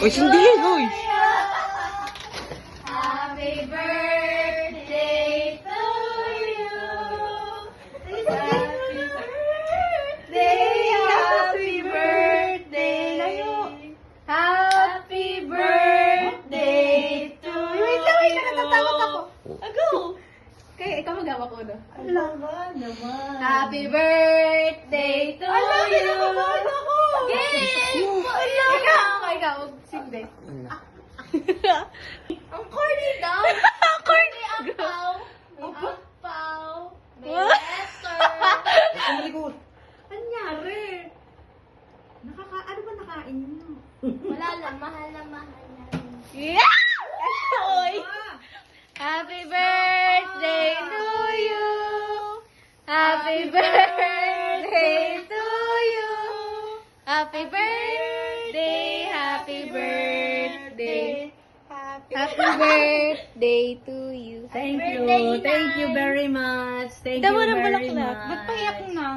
Uy, sindihin, uy! Happy birthday to you. Happy birthday. Happy birthday to you. Wait lang, natatakot ako. Go. Kaya ikaw magawa ko na. Naman. Happy birthday to you. Yes! Ikaw, sindi. Ang corny daw. Corny ang pau. May ampaw. May letter. Anyari? Ano ba nakain niyo? Wala lang. Mahal na mahal na. Yeah! Uy! Happy birthday to you. Happy birthday to you. Happy birthday. Happy birthday. Happy birthday to you. Thank Happy you. birthday, Thank you Nay. very much. Thank Damo you ng very bulaklak. much. Ba't payak na?